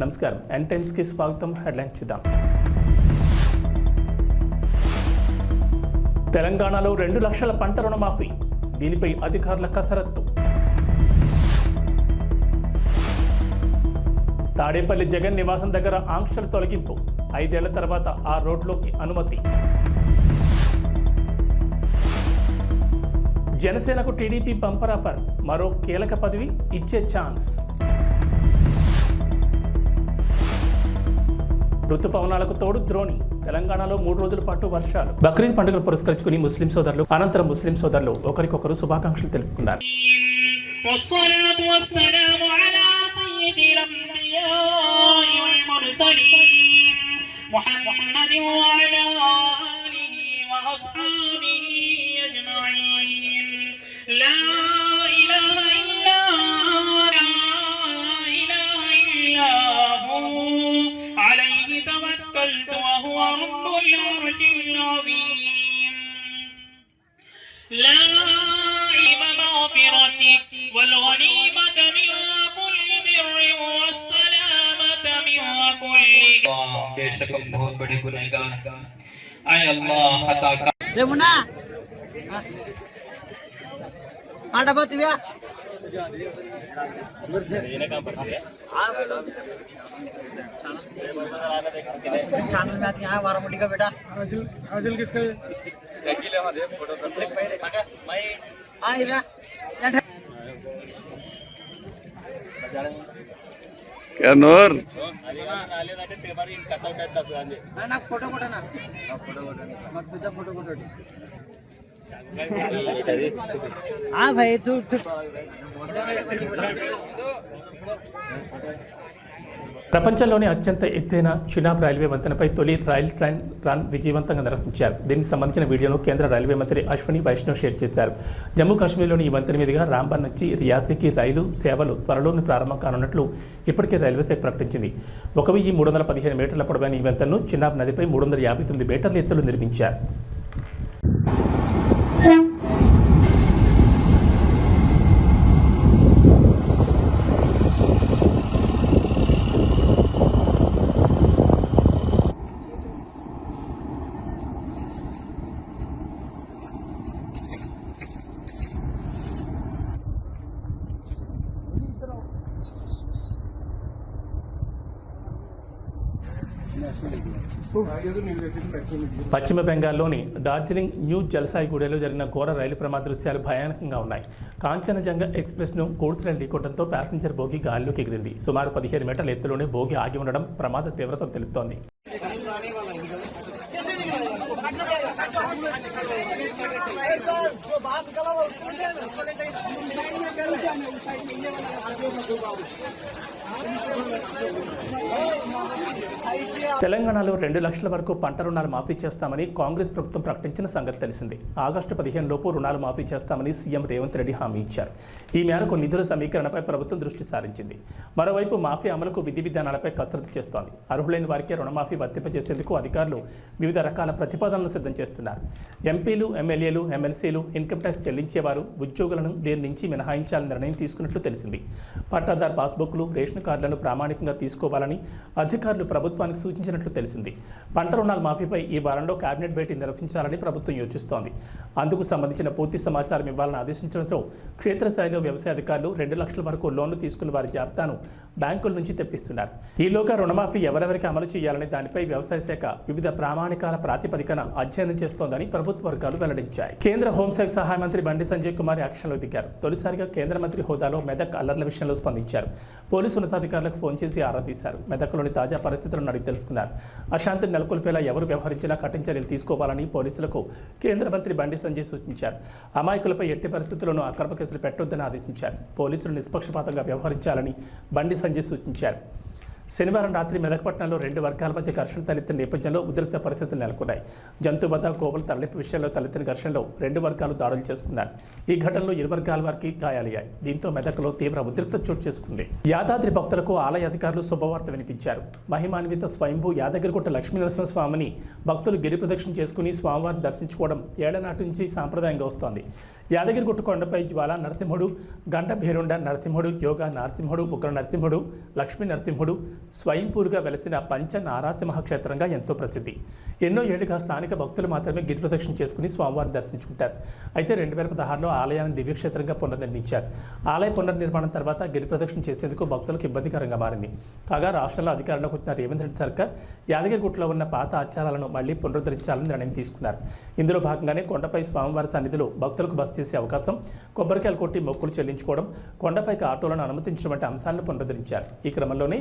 నమస్కారం n times కి స్వాగతం. హెడ్లైన్ చూద్దాం. తెలంగాణలో 2 లక్షల పంట రుణమాఫీ, దీనిపై అధికారుల కసరత్తు. తాడేపల్లి జగన్ నివాసం దగ్గర ఆంక్షల తొలగింపు, 5 ఏళ్ల తర్వాత ఆ రోడ్లోకి అనుమతి. జనసేనకు టీడీపీ బంపర్ ఆఫర్, మరో కీలక పదవి ఇచ్చే ఛాన్స్. ఋతుపవనాలకు తోడు ద్రోణి, తెలంగాణలో 3 రోజుల పాటు వర్షాలు. బక్రీద్ పండుగను పురస్కరించుకుని ముస్లిం సోదరులు అనంతరం ముస్లిం సోదరులు ఒకరికొకరు శుభాకాంక్షలు తెలుపుకున్నారు. وهو رب العرش العظيم لا مغفرتك والغنيمة من كل بر والسلامة من كل बेशक हम बहुत बड़े गुनहगार आए अल्लाह खता का रे मुन्ना आटा बतुया ये काम करते हैं चैनल में आती है वारामुटी का बेटा आजिल किसका है इसका किले में दे फोटो देख भाई काका मैं हां इरा क्या नूर नाले दाटे पेपर इन कथा उठा 10 गांजे ना फोटो कोटा ना फोटो कोटा मत तुझा फोटो कोटा हां भाई तू ప్రపంచంలోని అత్యంత ఎత్తైన చినాబ్ రైల్వే వంతెనపై తొలి రైల్ ట్రైన్ రన్ విజయవంతంగా నిర్వహించారు. దీనికి సంబంధించిన వీడియోను కేంద్ర రైల్వే మంత్రి అశ్విని వైష్ణవ్ షేర్ చేశారు. జమ్మూ కాశ్మీర్లోని ఈ వంతెన మీదుగా రాంబన్ నుంచి రియాసీకి రైలు సేవలు త్వరలోనే ప్రారంభం కానున్నట్లు ఇప్పటికే రైల్వే శాఖ ప్రకటించింది. 1315 మీటర్ల పొడవైన ఈ వంతెనను చినాబ్ నదిపై 359 మీటర్ల ఎత్తులో నిర్మించారు. పశ్చిమ బెంగాల్లోని డార్జిలింగ్ న్యూ జల్సాయిగూడలో జరిగిన ఘోర రైలు ప్రమాద దృశ్యాలు భయానకంగా ఉన్నాయి. కాంచనజంగా ఎక్స్ప్రెస్ను గూడ్స్ రైలు ఢీకొట్టడంతో ప్యాసింజర్ బోగి గాల్లోకి ఎగిరింది. సుమారు 15 మీటర్ల ఎత్తులోనే బోగి ఆగి ఉండడం ప్రమాద తీవ్రత తెలుపుతోంది. తెలంగాణలో 2 లక్షల వరకు పంట రుణాలు మాఫీ చేస్తామని కాంగ్రెస్ ప్రభుత్వం ప్రకటించిన సంగతి తెలిసింది. ఆగస్టు 15 లోపు రుణాలు మాఫీ చేస్తామని సీఎం రేవంత్ రెడ్డి హామీ ఇచ్చారు. ఈ మేరకు నిధుల సమీకరణపై ప్రభుత్వం దృష్టి సారించింది. మరోవైపు మాఫీ అమలుకు విధి విధానాలపై కసరత్తు చేస్తోంది. అర్హులైన వారికే రుణమాఫీ వర్తింపజేసేందుకు అధికారులు వివిధ రకాల ప్రతిపాదనలు సిద్ధం చేస్తున్నారు. ఎంపీలు, ఎమ్మెల్యేలు, ఎమ్మెల్సీలు, ఇన్కమ్ ట్యాక్స్ చెల్లించేవారు, ఉద్యోగులను దేని నుంచి మినహాయించాలని నిర్ణయం తీసుకున్నట్లు తెలిసింది. పట్టాదారు పాస్బుక్లు, రేషన్ కార్డులను ప్రామాణికంగా తీసుకోవాలని అధికారులు ప్రభుత్వానికి సూచించినట్లు తెలిసింది. పంట రుణాల మాఫీపై ఈ వారంలో కేబినెట్ భేటీ నిర్వహించాలని ప్రభుత్వం యోచిస్తోంది. అందుకు సంబంధించిన పూర్తి సమాచారం ఇవ్వాలని ఆదేశించడంతో క్షేత్రస్థాయిలో వ్యవసాయ అధికారులు 2 లక్షల వరకు లోన్లు తీసుకున్న వారి జాబితాను బ్యాంకుల నుంచి తెప్పిస్తున్నారు. ఈలోగా రుణమాఫీ ఎవరెవరికి అమలు చేయాలనే దానిపై వ్యవసాయ శాఖ వివిధ ప్రామాణికాల ప్రాతిపదికన అధ్యయనం చేస్తోందని ప్రభుత్వ వర్గాలు వెల్లడించాయి. కేంద్ర హోంశాఖ సహాయ మంత్రి బండి సంజయ్ కుమార్ యాక్షన్లో దిగారు. తొలిసారిగా కేంద్ర మంత్రి హోదాలో మెదక్ అల్లర్ల విషయంలో స్పందించారు. పోలీసు ఉన్నతాధికారులకు ఫోన్ చేసి ఆరా తీశారు. మెదక్లోని తాజా పరిస్థితులను అడిగి తెలుసుకున్నారు. అశాంతిని నెలకొల్పేలా ఎవరు వ్యవహరించినా కఠిన చర్యలు తీసుకోవాలని పోలీసులకు కేంద్ర మంత్రి బండి సంజయ్ సూచించారు. అమాయకులపై ఎట్టి పరిస్థితుల్లోనూ అక్రమ కేసులు పెట్టొద్దని ఆదేశించారు. పోలీసులు నిష్పక్షపాతంగా వ్యవహరించాలని బండి సంజయ్ సూచించారు. శనివారం రాత్రి మెదక్పట్నంలో 2 వర్గాల మధ్య ఘర్షణ తలెత్తిన నేపథ్యంలో ఉద్రిక్త పరిస్థితులు నెలకొన్నాయి. జంతువధ, గోవుల తరలింపు విషయంలో తలెత్తిన ఘర్షణలో 2 వర్గాలు దాడులు చేసుకున్నారు. ఈ ఘటనలో 2 వర్గాల వారికి గాయాలయ్యాయి. దీంతో మెదక్లో తీవ్ర ఉద్రిక్తత చోటు చేసుకుంది. యాదాద్రి భక్తులకు ఆలయ అధికారులు శుభవార్త వినిపించారు. మహిమాన్విత స్వయంభూ యాదగిరిగుట్ట లక్ష్మీనరసింహస్వామిని భక్తులు గిరి ప్రదక్షిణ చేసుకుని స్వామివారిని దర్శించుకోవడం ఏళ్లనాటి నుంచి సాంప్రదాయంగా వస్తోంది. యాదగిరిగుట్ట కొండపై జ్వాల నరసింహుడు, గండ భేరుండ నరసింహుడు, యోగా నరసింహుడు, ఉగ్ర నరసింహుడు, లక్ష్మీ నరసింహుడు, స్వయంపూరుగా వెలసిన పంచ నారాసింహ క్షేత్రంగా ఎంతో ప్రసిద్ధి. ఎన్నో ఏళ్లుగా స్థానిక భక్తులు మాత్రమే గిరి ప్రదక్షిణ చేసుకుని స్వామివారిని దర్శించుకుంటారు. అయితే 2016లో ఆలయాన్ని దివ్యక్షేత్రంగా పునర్నిర్మించారు. ఆలయ పునర్నిర్మాణం తర్వాత గిరి ప్రదక్షిణ చేసేందుకు భక్తులకు ఇబ్బందికరంగా మారింది. కాగా రాష్ట్రంలో అధికారంలోకి వచ్చిన రేవంత్ రెడ్డి సర్కార్ యాదగిరిగుట్టలో ఉన్న పాత ఆచారాలను మళ్లీ పునరుద్ధరించాలని నిర్ణయం తీసుకున్నారు. ఇందులో భాగంగానే కొండపై స్వామివారి సన్నిధిలో భక్తులకు బస చేసే అవకాశం, కొబ్బరికాయలు కొట్టి మొక్కులు చెల్లించుకోవడం, కొండపైకి ఆటోలను అనుమతించడం వంటి అంశాలను పునరుద్ధరించారు. ఈ క్రమంలోనే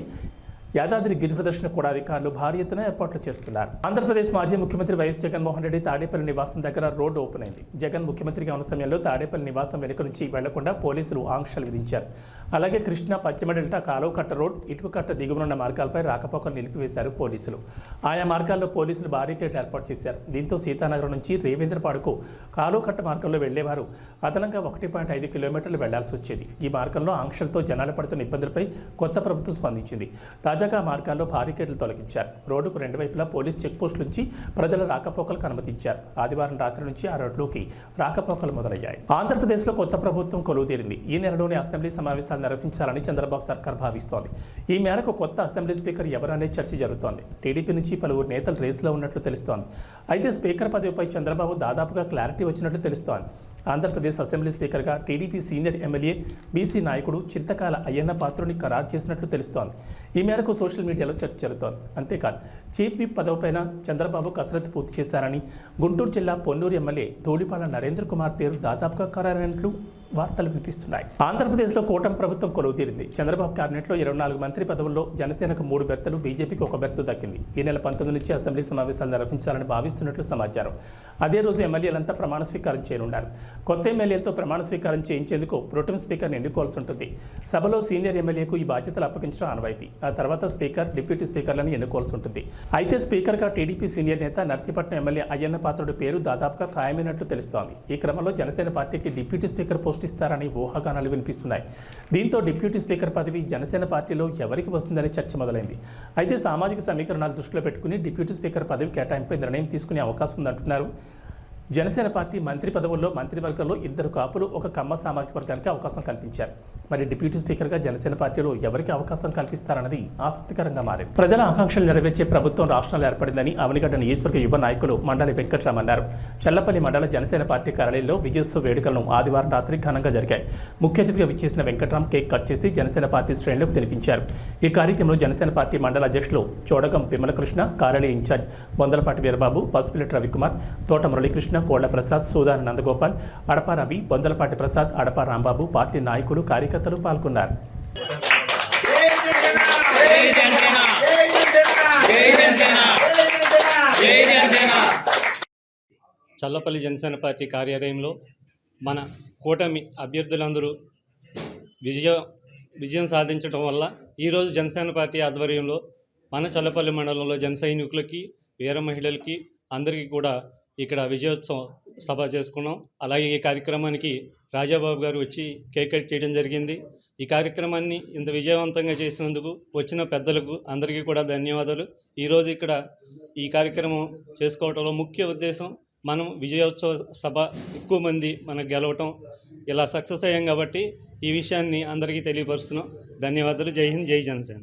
యాదాద్రి గిరి ప్రదర్శన కూడా అధికారులు భారీ ఎత్తున ఏర్పాట్లు చేస్తున్నారు. ఆంధ్రప్రదేశ్ మాజీ ముఖ్యమంత్రి వైఎస్ జగన్మోహన్ రెడ్డి తాడేపల్లి నివాసం దగ్గర రోడ్డు ఓపెన్ అయింది. జగన్ ముఖ్యమంత్రిగా ఉన్న సమయంలో తాడేపల్లి నివాసం వెనుక నుంచి వెళ్లకుండా పోలీసులు ఆంక్షలు విధించారు. అలాగే కృష్ణా పశ్చిమ డెల్టా కాలువకట్ట రోడ్, ఇటుకకట్ట దిగువనున్న మార్గాలపై రాకపోకలు నిలిపివేశారు పోలీసులు. ఆయా మార్గాల్లో పోలీసులు బారికేడ్లు ఏర్పాటు చేశారు. దీంతో సీతానగరం నుంచి రేవేంద్రపాడుకు కాలువకట్ట మార్గంలో వెళ్లేవారు అదనంగా 1.5 కిలోమీటర్లు వెళ్లాల్సి వచ్చేది. ఈ మార్గంలో ఆంక్షలతో జనాలు పడుతున్న ఇబ్బందులపై కొత్త ప్రభుత్వం స్పందించింది. తాజాగా మార్గాల్లో బారికేడ్లు తొలగించారు. రోడ్డుకు రెండు వైపులా పోలీస్ చెక్పోస్టు నుంచి ప్రజల రాకపోకలకు అనుమతించారు. ఆదివారం రాత్రి నుంచి ఆ రోడ్లోకి రాకపోకలు మొదలయ్యాయి. ఆంధ్రప్రదేశ్లో కొత్త ప్రభుత్వం కొలువుతీరింది. ఈ నెలలోనే అసెంబ్లీ సమావేశాలు నిర్వహించాలని చంద్రబాబు సర్కార్ భావిస్తోంది. ఈ మేరకు కొత్త అసెంబ్లీ స్పీకర్ ఎవరనే చర్చ జరుగుతోంది. టీడీపీ నుంచి పలువురు నేతలు రేసులో ఉన్నట్లు తెలుస్తోంది. అయితే స్పీకర్ పదవిపై చంద్రబాబు దాదాపుగా క్లారిటీ వచ్చినట్లు తెలుస్తోంది. ఆంధ్రప్రదేశ్ అసెంబ్లీ స్పీకర్గా టీడీపీ సీనియర్ ఎమ్మెల్యే బీసీ నాయకుడు చింతకాల అయ్యన్న పాత్రుని ఖరారు చేసినట్లు తెలుస్తోంది. ఈ మేరకు సోషల్ మీడియాలో చర్చ జరుగుతోంది. అంతేకాదు చీఫ్ విప్ పదవిపైన చంద్రబాబు కసరత్తు పూర్తి చేశారని, గుంటూరు జిల్లా పొన్నూరు ఎమ్మెల్యే ధూళిపాల నరేంద్ర కుమార్ పేరు దాదాపుగా ఖరారైనట్లు వార్తలు వినిపిస్తున్నాయి. ఆంధ్రప్రదేశ్లో కూటమి ప్రభుత్వం కొలువుతీరింది. చంద్రబాబు కేబినెట్లో 24 మంత్రి పదవుల్లో జనసేనకు 3 బెర్తలు, బీజేపీకి 1 బెర్తు దక్కింది. ఈ నెల 19 నుంచి అసెంబ్లీ సమావేశాలు నిర్వహించాలని భావిస్తున్నట్లు సమాచారం. అదే రోజు ఎమ్మెల్యేలంతా ప్రమాణ స్వీకారం చేయనున్నారు. కొత్త ఎమ్మెల్యేలతో ప్రమాణ స్వీకారం చేయించేందుకు ప్రోటెం స్పీకర్ని ఎన్నుకోవాల్సి ఉంటుంది. సభలో సీనియర్ ఎమ్మెల్యేకు ఈ బాధ్యతలు అప్పగించడం ఆనవాయితీ. ఆ తర్వాత స్పీకర్, డిప్యూటీ స్పీకర్లను ఎన్నుకోవాల్సి ఉంటుంది. అయితే స్పీకర్గా టీడీపీ సీనియర్ నేత నర్సీపట్నం ఎమ్మెల్యే అయ్యన్న పాత్రుడి పేరు దాదాపుగా ఖాయమైనట్లు తెలుస్తోంది. ఈ క్రమంలో జనసేన పార్టీకి డిప్యూటీ స్పీకర్ పోస్ట్ ఇస్తారని ఊహాగానాలు వినిపిస్తున్నాయి. దీంతో డిప్యూటీ స్పీకర్ పదవి జనసేన పార్టీలో ఎవరికి వస్తుందని చర్చ మొదలైంది. అయితే సామాజిక సమీకరణాలు దృష్టిలో పెట్టుకుని డిప్యూటీ స్పీకర్ పదవి కేటాయింపై నిర్ణయం తీసుకునే అవకాశం ఉందంటున్నారు. జనసేన పార్టీ మంత్రి పదవుల్లో మంత్రివర్గంలో 2 కాపులు, 1 కమ్మ సామాజిక వర్గానికి అవకాశం కల్పించారు. మరి డిప్యూటీ స్పీకర్గా జనసేన పార్టీలో ఎవరికి అవకాశం కల్పిస్తారన్నది ఆసక్తికరంగా మారింది. ప్రజల ఆకాంక్షలు నెరవేర్చే ప్రభుత్వం రాష్ట్రంలో ఏర్పడిందని అవనిగడ్డ నియోజకవర్గ యువ నాయకులు మండలి వెంకట్రామ్ అన్నారు. చల్లపల్లి మండల జనసేన పార్టీ కార్యాలయంలో విజయోత్సవ వేడుకలను ఆదివారం రాత్రి ఘనంగా జరిగాయి. ముఖ్య అతిథిగా విచ్చేసిన వెంకట్రామ్ కేక్ కట్ చేసి జనసేన పార్టీ శ్రేణులకు తినిపించారు. ఈ కార్యక్రమంలో జనసేన పార్టీ మండల అధ్యక్షులు చోడగం విమలకృష్ణ, కార్యాలయ ఇన్ఛార్జ్ బొందలపాటి వీరబాబు, పసుపులెట్టి రవికుమార్, తోట మురళీకృష్ణ, కోళ్ల ప్రసాద్, సూదాన నందగోపాల్, అడపా రవి, బొందలపాటి ప్రసాద్, అడపా రాంబాబు, పార్టీ నాయకులు, కార్యకర్తలు పాల్గొన్నారు. చల్లపల్లి జనసేన పార్టీ కార్యాలయంలో మన కూటమి అభ్యర్థులందరూ విజయం సాధించడం వల్ల ఈరోజు జనసేన పార్టీ ఆధ్వర్యంలో మన చల్లపల్లి మండలంలో జన సైనికులకి, వీర మహిళలకి అందరికీ కూడా ఇక్కడ విజయోత్సవం సభ చేసుకున్నాం. అలాగే ఈ కార్యక్రమానికి రాజాబాబు గారు వచ్చి కేక్ కట్ చేయడం జరిగింది. ఈ కార్యక్రమాన్ని ఇంత విజయవంతంగా చేసినందుకు వచ్చిన పెద్దలకు అందరికీ కూడా ధన్యవాదాలు. ఈరోజు ఇక్కడ ఈ కార్యక్రమం చేసుకోవడంలో ముఖ్య ఉద్దేశం మనం విజయోత్సవ సభ ఎక్కువ మంది మనకు గెలవటం, ఇలా సక్సెస్ అయ్యాం కాబట్టి ఈ విషయాన్ని అందరికీ తెలియపరుస్తున్నాం. ధన్యవాదాలు. జై హింద్, జై జనసేన.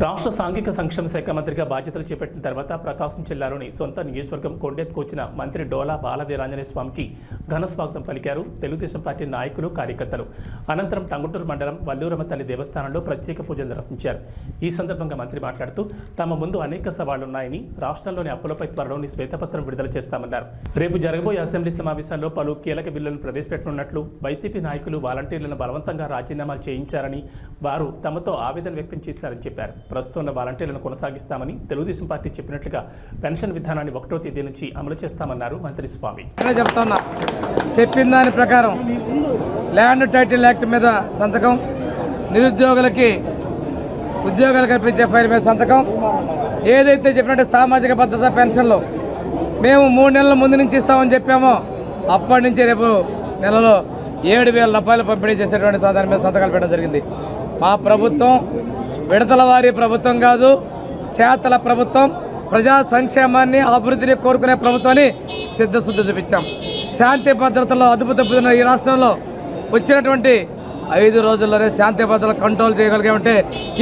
రాష్ట్ర సాంఘిక సంక్షేమ శాఖ మంత్రిగా బాధ్యతలు చేపట్టిన తర్వాత ప్రకాశం జిల్లాలోని సొంత నియోజకవర్గం కొండెత్తుకు వచ్చిన మంత్రి డోలా బాలవీరాంజనేయ స్వామికి ఘన స్వాగతం పలికారు తెలుగుదేశం పార్టీ నాయకులు, కార్యకర్తలు. అనంతరం టంగుటూరు మండలం వల్లూరమ్మ తల్లి దేవస్థానంలో ప్రత్యేక పూజలు నిర్వహించారు. ఈ సందర్భంగా మంత్రి మాట్లాడుతూ తమ ముందు అనేక సవాళ్లున్నాయని, రాష్ట్రంలోని అప్పులపై త్వరలోని శ్వేతపత్రం విడుదల చేస్తామన్నారు. రేపు జరగబోయే అసెంబ్లీ సమావేశాల్లో పలు కీలక బిల్లులను ప్రవేశపెట్టనున్నట్లు, వైసీపీ నాయకులు వాలంటీర్లను బలవంతంగా రాజీనామాలు చేయించారని, వారు తమతో ఆవేదన వ్యక్తం చేశారని చెప్పారు. ప్రస్తుతం ఉన్న వాలంటీర్లను కొనసాగిస్తామని, తెలుగుదేశం పార్టీ చెప్పినట్లుగా పెన్షన్ విధానాన్ని 1వ తేదీ నుంచి అమలు చేస్తామన్నారు మంత్రి స్వామి. చెప్తున్నా, చెప్పిన దాని ప్రకారం ల్యాండ్ టైటిల్ యాక్ట్ మీద సంతకం, నిరుద్యోగులకి ఉద్యోగాలు కల్పించే ఫైల్ మీద సంతకం, ఏదైతే చెప్పినట్టు సామాజిక భద్రత పెన్షన్లు మేము 3 నెలల ముందు నుంచి ఇస్తామని చెప్పామో అప్పటి నుంచి రేపు నెలలో 7,000 రూపాయలు పంపిణీ చేసేటువంటి దాని మీద సంతకాలు పెట్టడం జరిగింది. మా ప్రభుత్వం విడతల వారి ప్రభుత్వం కాదు, చేతల ప్రభుత్వం, ప్రజా సంక్షేమాన్ని, అభివృద్ధిని కోరుకునే ప్రభుత్వాన్ని సిద్ధశుద్ధి చూపించాం. శాంతి భద్రతలో అదుపు తప్పుతున్న ఈ రాష్ట్రంలో వచ్చినటువంటి 5 రోజుల్లోనే శాంతి భద్రతలు కంట్రోల్ చేయగలిగామంటే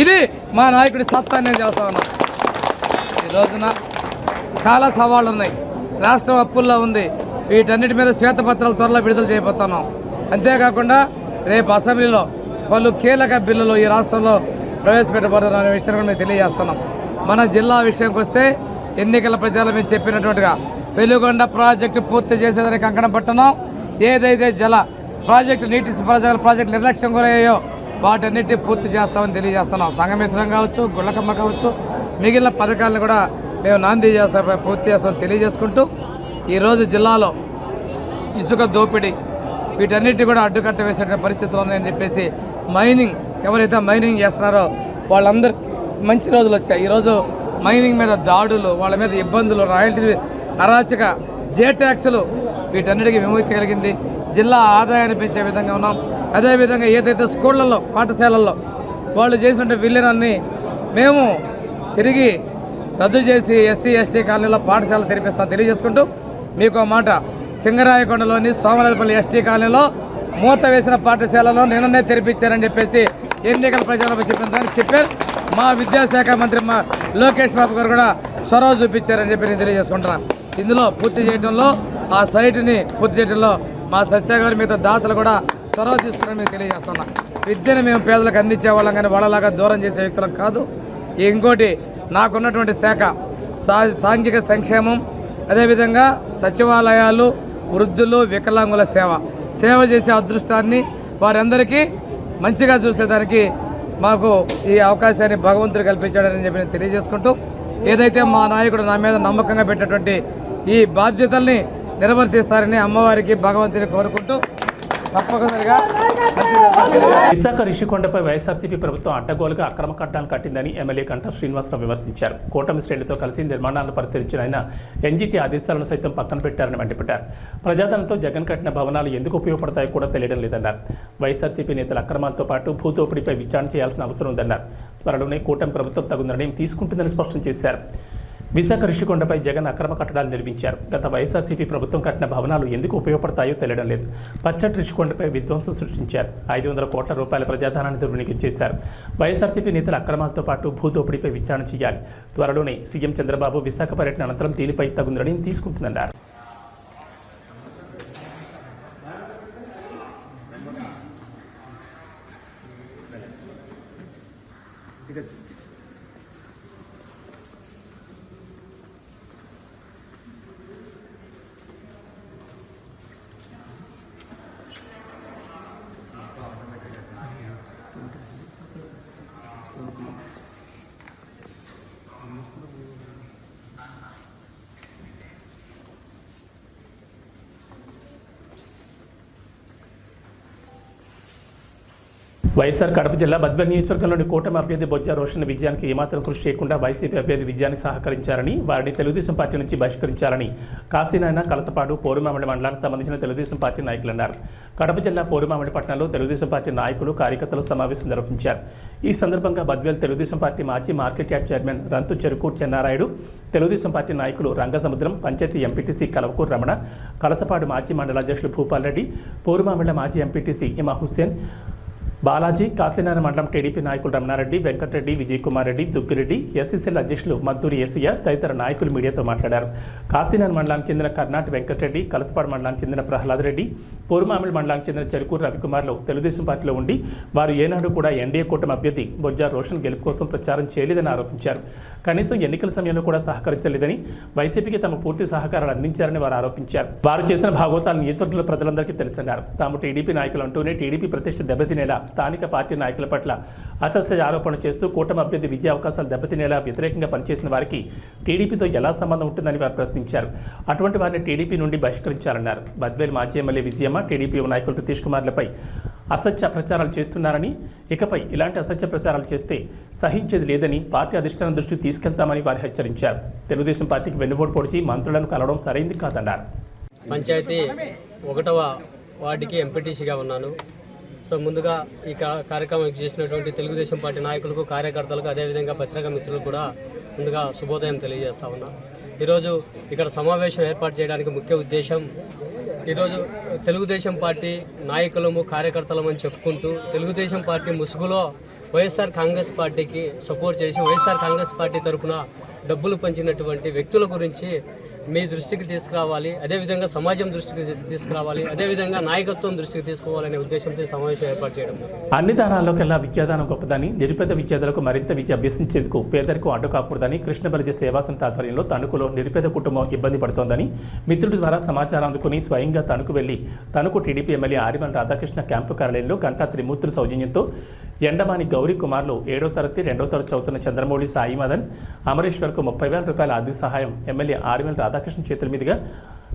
ఇది మా నాయకుడి సత్తా నేను చేస్తా ఉన్నాను. ఈ రోజున చాలా సవాళ్ళు ఉన్నాయి. రాష్ట్రం అప్పుల్లో ఉంది. వీటన్నిటి మీద శ్వేతపత్రాలు త్వరలో విడుదల చేయబోతున్నాం. అంతేకాకుండా రేపు అసెంబ్లీలో పలు కీలక బిల్లులు ఈ రాష్ట్రంలో ప్రవేశపెట్టబడుతున్న విషయాన్ని కూడా మేము తెలియజేస్తున్నాం. మన జిల్లా విషయంకి వస్తే ఎన్నికల ప్రచారం మేము చెప్పినట్టుగా వెలుగొండ ప్రాజెక్టు పూర్తి చేసేదానికి కంకణం పట్టున్నాం. ఏదైతే జల ప్రాజెక్టు నీటి ప్రాజెక్టు నిర్లక్ష్యం గురయ్యాయో వాటన్నిటి పూర్తి చేస్తామని తెలియజేస్తున్నాం. సంగమేశ్వరం కావచ్చు, గుళ్ళకమ్మ కావచ్చు, మిగిలిన పథకాలను కూడా మేము నాంది పూర్తి చేస్తామని తెలియజేసుకుంటూ ఈరోజు జిల్లాలో ఇసుక దోపిడీ వీటన్నిటి కూడా అడ్డుకట్ట వేసే పరిస్థితులు ఉన్నాయని చెప్పేసి మైనింగ్ ఎవరైతే మైనింగ్ చేస్తున్నారో వాళ్ళందరికీ మంచి రోజులు వచ్చాయి. ఈరోజు మైనింగ్ మీద దాడులు, వాళ్ళ మీద ఇబ్బందులు, రాయల్టీ అరాచక జే ట్యాక్సులు వీటన్నిటికీ విముక్తి కలిగింది. జిల్లా ఆదాయాన్ని పెంచే విధంగా ఉన్నాం. అదేవిధంగా ఏదైతే స్కూళ్ళల్లో పాఠశాలల్లో వాళ్ళు చేసినటువంటి విలీనాన్ని మేము తిరిగి రద్దు చేసి ఎస్సీ ఎస్టీ కాలనీలో పాఠశాలలు తెరిపిస్తాం తెలియజేసుకుంటూ మీకు మాట, సింగరాయకొండలోని సోమరాజపల్లి ఎస్టీ కాలనీలో మూత వేసిన పాఠశాలలో నిన్ననే తెరిపించారని చెప్పేసి ఎన్నికల ప్రచారంలో చెప్పారు. మా విద్యాశాఖ మంత్రి మా లోకేష్ బాబు గారు కూడా చొరవ చూపించారని చెప్పి నేను తెలియజేసుకుంటున్నాను. ఇందులో పూర్తి చేయడంలో ఆ సైట్ని పూర్తి చేయడంలో మా సత్య గారి మిగతా దాతలు కూడా చొరవ తీసుకుని మేము తెలియజేస్తున్నాం. విద్యను మేము పేదలకు అందించే వాళ్ళం కానీ వాళ్ళలాగా దూరం చేసే వ్యక్తులం కాదు. ఇంకోటి నాకున్నటువంటి శాఖ సాంఘిక సంక్షేమం, అదేవిధంగా సచివాలయాలు, వృద్ధులు, వికలాంగుల సేవ చేసే అదృష్టాన్ని వారందరికీ మంచిగా చూసేదానికి మాకు ఈ అవకాశాన్ని భగవంతుడు కల్పించాడని చెప్పి నేను తెలియజేసుకుంటూ ఏదైతే మా నాయకుడు నా మీద నమ్మకంగా పెట్టినటువంటి ఈ బాధ్యతల్ని నిర్వర్తిస్తారని అమ్మవారికి భగవంతుని కోరుకుంటూ తప్పనిసరిగా విశాఖ రిషికొండపై వైఎస్ఆర్సీపీ ప్రభుత్వం అడ్డగోలుగా అక్రమ కట్టడాలు కట్టిందని ఎమ్మెల్యే గంటా శ్రీనివాసరావు విమర్శించారు. కూటమి శ్రేణులతో కలిసి నిర్మాణాలను పరిశీలించిన ఆయన ఎన్జీటీ ఆదేశాలను సైతం పక్కన పెట్టారని మండిపడ్డారు. ప్రజాధనంతో జగన్ కట్టిన భవనాలు ఎందుకు ఉపయోగపడతాయో కూడా తెలియడం లేదన్నారు. వైఎస్ఆర్సీపీ నేతల అక్రమాలతో పాటు భూదోపిడీపై విచారణ చేయాల్సిన అవసరం ఉందన్నారు. త్వరలోనే కూటమి ప్రభుత్వం తగు నిర్ణయం తీసుకుంటుందని స్పష్టం చేశారు. విశాఖ రిషికొండపై జగన్ అక్రమ కట్టడాలు నిర్మించారు. గత వైఎస్ఆర్సీపీ ప్రభుత్వం కట్టిన భవనాలు ఎందుకు ఉపయోగపడతాయో తెలియడం లేదు. పచ్చటి రిషికొండపై విధ్వంసం సృష్టించారు. 500 కోట్ల రూపాయల ప్రజాధనాన్ని దుర్వినియోగం చేశారు. వైఎస్ఆర్సీపీ నేతల అక్రమాలతో పాటు భూదోపిడీపై విచారణ చేయాలి. త్వరలోనే సీఎం చంద్రబాబు విశాఖ పర్యటన అనంతరం దీనిపై తగు నిర్ణయం తీసుకుంటుందన్నారు. వైఎస్ఆర్ కడప జిల్లా బద్వేల్ నియోజకవర్గంలోని కూటమి అభ్యర్థి బొజ్జా రోషన్ విజయానికి ఏమాత్రం కృషి చేయకుండా వైసీపీ అభ్యర్థి విజయానికి సహకరించారని, వారిని తెలుగుదేశం పార్టీ నుంచి బహిష్కరించాలని కాశీనాయన, కలసపాడు, పోరుమామిడి మండలానికి సంబంధించిన తెలుగుదేశం పార్టీ నాయకులు అన్నారు. కడప జిల్లా పోరుమామిడి పట్టణంలో తెలుగుదేశం పార్టీ నాయకులు, కార్యకర్తలు సమావేశం నిర్వహించారు. ఈ సందర్భంగా బద్వేల్ తెలుగుదేశం పార్టీ మాజీ మార్కెట్ యార్డ్ చైర్మన్ రంతు చెరుకు చెన్నారాయుడు, తెలుగుదేశం పార్టీ నాయకులు రంగసముద్రం, పంచాయతీ ఎంపీటీసీ కలవకూరు రమణ, కలసపాడు మాజీ మండల అధ్యక్షులు భూపాల్ రెడ్డి, పోరుమామిడి మాజీ ఎంపీటీసీ ఇమా హుస్సేన్, బాలాజీ, కాశీనారాయణ మండలం టీడీపీ నాయకులు రమణారెడ్డి, వెంకటరెడ్డి, విజయ్ కుమార్ రెడ్డి, దుగ్గిరెడ్డి, ఎస్సీసీఎల్ అధ్యక్షులు మద్దూరి ఏసయ్య తదితర నాయకులు మీడియాతో మాట్లాడారు. కాశీనారాయణ మండలానికి చెందిన కర్నాటి వెంకటరెడ్డి, కలసపాడు మండలానికి చెందిన ప్రహ్లాద్ రెడ్డి, పోరుమామిడి మండలానికి చెందిన చెరుకూరు రవికుమార్లు తెలుగుదేశం పార్టీలో ఉండి వారు ఏనాడు కూడా ఎన్డీఏ కూటమి అభ్యర్థి బొజ్జా రోషన్ గెలుపు కోసం ప్రచారం చేయలేదని ఆరోపించారు. కనీసం ఎన్నికల సమయంలో కూడా సహకరించలేదని, వైసీపీకి తమ పూర్తి సహకారాలు అందించారని వారు ఆరోపించారు. వారు చేసిన భాగోతాలు నియోజకవర్గంలో ప్రజలందరికీ తెలుసన్నారు. తాము టీడీపీ నాయకులు అంటూనే టీడీపీ ప్రతిష్ట దెబ్బతినేలా స్థానిక పార్టీ నాయకుల పట్ల అసత్య ఆరోపణలు చేస్తూ కూటమి అభ్యర్థి విజయ అవకాశాలు దెబ్బతినేలా వ్యతిరేకంగా పనిచేసిన వారికి టీడీపీతో ఎలా సంబంధం ఉంటుందని వారు ప్రశ్నించారు. అటువంటి వారిని టీడీపీ నుండి బహిష్కరించాలన్నారు. బద్వేల్ మాజీ ఎమ్మెల్యే విజయమ్మ, టీడీపీ నాయకులు సతీష్ కుమార్లపై అసత్య ప్రచారాలు చేస్తున్నారని, ఇకపై ఇలాంటి అసత్య ప్రచారాలు చేస్తే సహించేది లేదని పార్టీ అధిష్టానం దృష్టికి తీసుకెళ్తామని వారు హెచ్చరించారు. తెలుగుదేశం పార్టీకి వెన్నుపోటు పొడిచి మంత్రులను కలవడం సరైంది కాదన్నారు. పంచాయతీ 1వ వార్డుకి ఎంపీటీసీగా ఉన్నాను. సో ముందుగా ఈ కార్యక్రమం చేసినటువంటి తెలుగుదేశం పార్టీ నాయకులకు, కార్యకర్తలకు, అదేవిధంగా పత్రికా మిత్రులకు కూడా ముందుగా శుభోదయం తెలియజేస్తా ఉన్నా. ఈరోజు ఇక్కడ సమావేశం ఏర్పాటు చేయడానికి ముఖ్య ఉద్దేశం ఈరోజు తెలుగుదేశం పార్టీ నాయకులము కార్యకర్తలము అని చెప్పుకుంటూ తెలుగుదేశం పార్టీ ముసుగులో వైఎస్ఆర్ కాంగ్రెస్ పార్టీకి సపోర్ట్ చేసి వైఎస్ఆర్ కాంగ్రెస్ పార్టీ తరఫున డబ్బులు పంచినటువంటి వ్యక్తుల గురించి మీ దృష్టికి తీసుకురావాలి, అదేవిధంగా సమాజం దృష్టికి తీసుకురావాలి, అదేవిధంగా నాయకత్వం దృష్టికి తీసుకోవాలనే ఉద్దేశంతో సమావేశం ఏర్పాటు చేయడం. అన్ని దానాల్లోకెల్లా విద్యాదానం గొప్పదని, నిరుపేద విద్యార్థులకు మరింత విద్య అభ్యసించేందుకు పేదరికం అడ్డు కాకూడదని కృష్ణ బలిజ సేవా సంస్థ ఆధ్వర్యంలో తణుకులో నిరుపేద కుటుంబం ఇబ్బంది పడుతోందని మిత్రుడి ద్వారా సమాచారం అందుకుని స్వయంగా తణుకు వెళ్లి Tanuku TDP MLA Arimilli Radhakrishna camp కార్యాలయంలో గంటా త్రిమూర్తుల సౌజన్యంతో ఎండమాని గౌరీ కుమార్లు 7వ తరగతి 2వ తరగతి చదువుతున్న చంద్రమౌళి సాయి మదన్ అమరేశ్వర్కు 30,000 రూపాయల ఆర్థిక సహాయం ఎమ్మెల్యే ఆరిమల్ రాధాకృష్ణ చేతుల మీదుగా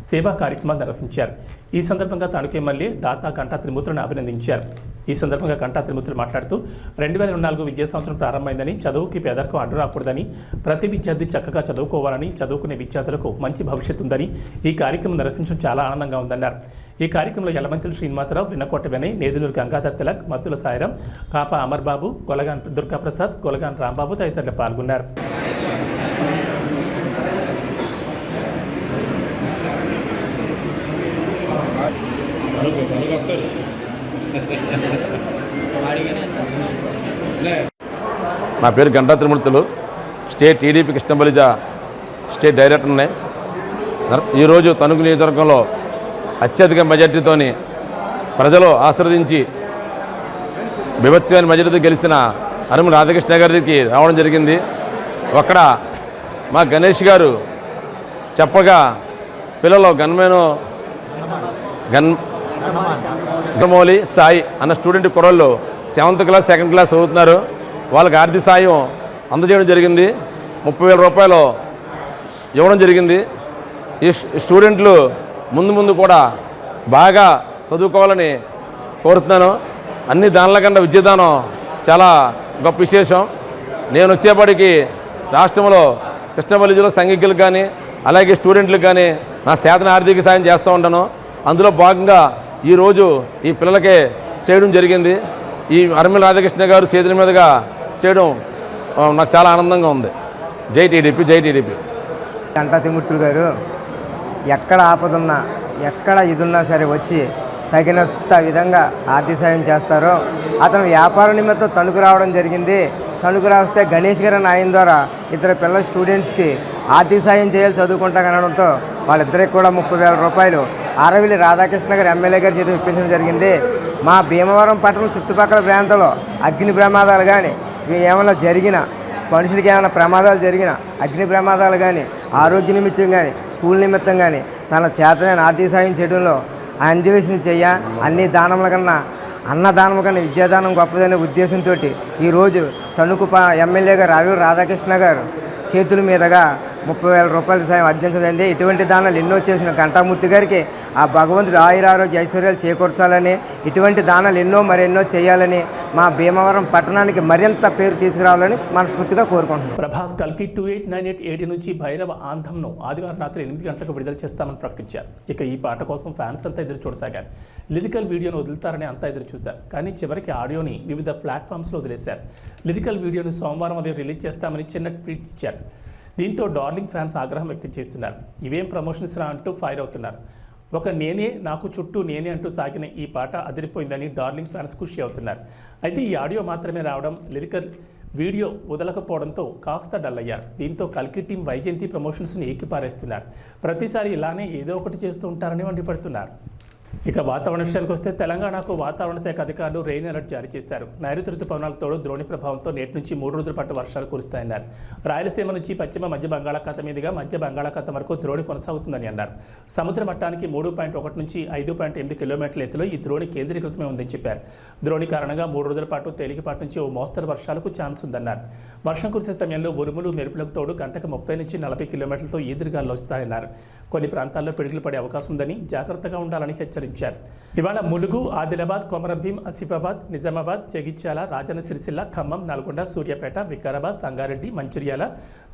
సేవా కార్యక్రమాలు నిర్వహించారు. ఈ సందర్భంగా తణుకు ఎమ్మెల్యే దాతా గంటా త్రిమూర్తులను అభినందించారు. ఈ సందర్భంగా గంటా త్రిమూర్తులు మాట్లాడుతూ 2004 విద్యా సంవత్సరం ప్రారంభమైందని, చదువుకి పేదరికం అడ్డు రాకూడదని, ప్రతి విద్యార్థి చక్కగా చదువుకోవాలని, చదువుకునే విద్యార్థులకు మంచి భవిష్యత్తు ఉందని ఈ కార్యక్రమం నిర్వహించడం చాలా ఆనందంగా ఉందన్నారు. ఈ కార్యక్రమంలో యలమంచిలి శ్రీనివాసరావు, విన్నకోట వినయ్, నేదునూరు గంగాధర్ తిలక్, మత్తుల సాయిరాం, కాప అమర్బాబు, కొలగాన్ దుర్గాప్రసాద్, కొలగాన్ రాంబాబు తదితరులు పాల్గొన్నారు. నా పేరు Ganta Trimurthulu, state TDP Krishna Balija state డైరెక్టర్ని. ఈరోజు తణుకు నియోజకవర్గంలో అత్యధిక మెజార్టీతోని ప్రజలు ఆశీర్వదించి బీభత్సమైన మెజార్టీతో గెలిచిన ఆరిమల్ రాధాకృష్ణ గారికి రావడం జరిగింది. అక్కడ మా గణేష్ గారు చెప్పగా పిల్లలు గన్మౌళి సాయి అన్న స్టూడెంట్ కుర్రోళ్ళు 7th క్లాస్ 2nd క్లాస్ చదువుతున్నారు. వాళ్ళకి ఆర్థిక సాయం అందజేయడం జరిగింది. 30,000 రూపాయలు ఇవ్వడం జరిగింది. ఈ స్టూడెంట్లు ముందు కూడా బాగా చదువుకోవాలని కోరుతున్నాను. అన్ని దానాల కన్నా విద్యాదానం చాలా గొప్ప విశేషం. నేను వచ్చేప్పటికి రాష్ట్రంలో కృష్ణ బలిజలో సంఘికులకు కానీ అలాగే స్టూడెంట్లకు కానీ నా శాతన ఆర్థిక సాయం చేస్తూ ఉంటాను. అందులో భాగంగా ఈరోజు ఈ పిల్లలకే చేయడం జరిగింది. ఈ ఆరిమల్ రాధాకృష్ణ గారు చేతుల మీదుగా చేయడం నాకు చాలా ఆనందంగా ఉంది. జై టీడీపీ, జై టీడీపీ. గంటా త్రిమూర్తులు గారు ఎక్కడ ఆపదున్నా, ఎక్కడ ఇదున్నా సరే వచ్చి తగినంత విధంగా ఆర్థిక సాయం చేస్తారో. అతను వ్యాపార నిమిత్తం తణుకు రావడం జరిగింది. తణుకు రాస్తే గణేష్ గారు ఆయన ద్వారా ఇద్దరు పిల్లల స్టూడెంట్స్కి ఆర్థిక సాయం చేయాలి చదువుకుంటా కనడంతో వాళ్ళిద్దరికి కూడా 30,000 రూపాయలు ఆరవిల్లి రాధాకృష్ణ గారు ఎమ్మెల్యే గారి చేతి ఇప్పించడం జరిగింది. మా భీమవరం పట్టణం చుట్టుపక్కల ప్రాంతంలో అగ్ని ప్రమాదాలు కానీ ఏమైనా జరిగినా, మనుషులకి ఏమైనా ప్రమాదాలు జరిగినా, అగ్ని ప్రమాదాలు కానీ, ఆరోగ్య నిమిత్తం కానీ, స్కూల్ నిమిత్తం కానీ తన చేతనైన ఆర్థిక సాయం చేయడంలో అందివేసిన చెయ్య అన్ని దానముల కన్నా అన్నదానం కన్నా విద్యాదానం గొప్పదనే ఉద్దేశంతో ఈరోజు తణుకు ఎమ్మెల్యే గారు ఆరిమల్ రాధాకృష్ణ గారు చేతుల మీదుగా 30,000 రూపాయల సాయం అందించదండి. ఇటువంటి దానాలు ఎన్నో చేసిన గంటామూర్తి గారికి ఆ భగవంతుడు ఆయురారోగ్య ఐశ్వర్యాలు చేకూర్చాలని, ఇటువంటి దానాలు ఎన్నో మరెన్నో చేయాలని, మా భీమవరం పట్టణానికి మరింత పేరు తీసుకురావాలని మనస్ఫూర్తిగా కోరుకుంటున్నాం. ప్రభాస్ కల్కి 2898 ఏడి నుంచి భైరవ ఆంధంను ఆదివారం రాత్రి 8 గంటలకు విడుదల చేస్తామని ప్రకటించారు. ఇక ఈ పాట కోసం ఫ్యాన్స్ అంతా ఎదురు చూడసాగారు. లిరికల్ వీడియోను వదులుతారని అంతా ఎదురు చూశారు. కానీ చివరికి ఆడియోని వివిధ ప్లాట్ఫామ్స్లో వదిలేశారు. లిరికల్ వీడియోను సోమవారం ఉదయం రిలీజ్ చేస్తామని చిన్న ట్వీట్ ఇచ్చారు. దీంతో డార్లింగ్ ఫ్యాన్స్ ఆగ్రహం వ్యక్తం చేస్తున్నారు. ఇవేం ప్రమోషన్స్ రా అంటూ ఫైర్ అవుతున్నారు. ఒక నేనే నాకు చుట్టూ నేనే అంటూ సాగిన ఈ పాట అదిరిపోయిందని డార్లింగ్ ఫ్యాన్స్ ఖుషి అవుతున్నారు. అయితే ఈ ఆడియో మాత్రమే రావడం, లిరికల్ వీడియో వదలకపోవడంతో కాస్త డల్ అయ్యారు. దీంతో కల్కి టీం వైజయంతి ప్రమోషన్స్ని ఏకిపారేస్తున్నారు. ప్రతిసారి ఇలానే ఏదో ఒకటి చేస్తూ ఉంటారని మండిపడుతున్నారు. ఇక వాతావరణ విషయానికి వస్తే తెలంగాణకు వాతావరణ శాఖ అధికారులు రెయిన్ అలర్ట్ జారీ చేశారు. నైరుతి రుతుపవనాలతో ద్రోణి ప్రభావంతో నేటి నుంచి 3 రోజుల పాటు వర్షాలు కురుస్తాయన్నారు. రాయలసీమ నుంచి పశ్చిమ మధ్య బంగాళాఖాతం మీదుగా మధ్య బంగాళాఖాతం వరకు ద్రోణి కొనసాగుతుందని అన్నారు. సముద్ర మట్టానికి 3.1 నుంచి 5.8 కిలోమీటర్ల ఎత్తులో ఈ ద్రోణి కేంద్రీకృతమే ఉందని చెప్పారు. ద్రోణి కారణంగా 3 రోజుల పాటు తేలికపాటి నుంచి ఓ మోస్తరు వర్షాలకు ఛాన్స్ ఉందన్నారు. వర్షం కురిసే సమయంలో ఉరుములు మెరుపులకు తోడు గంటకు 30 నుంచి 40 కిలోమీటర్లతో ఈదురుగాలు వస్తాయన్నారు. కొన్ని ప్రాంతాల్లో పిడుగులు పడే అవకాశం ఉందని జాగ్రత్తగా ఉండాలని హెచ్చరించారు. ఇవాళ ములుగు, ఆదిలాబాద్, కొమరంభీం, ఆసిఫాబాద్, నిజామాబాద్, జగిత్యాల, రాజన్న సిరిసిల్ల, ఖమ్మం, నల్గొండ, సూర్యాపేట, వికారాబాద్, సంగారెడ్డి, మంచిర్యాల,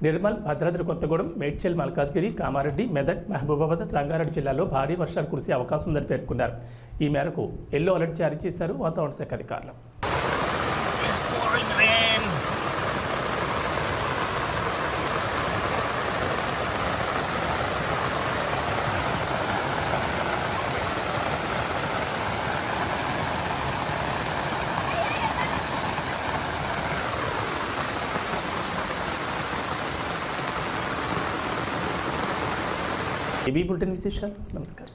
నిర్మల్, భద్రాద్రి కొత్తగూడెం, మేడ్చల్, మల్కాజ్గిరి, కామారెడ్డి, మెదక్, మహబూబాబాద్, రంగారెడ్డి జిల్లాల్లో భారీ వర్షాలు కురిసే అవకాశం ఉందని పేర్కొన్నారు. ఈ మేరకు ఎల్లో అలర్ట్ జారీ చేశారు వాతావరణ శాఖ అధికారులు. ఏబీ బులెటిన్ విశేషాలు. నమస్కారం.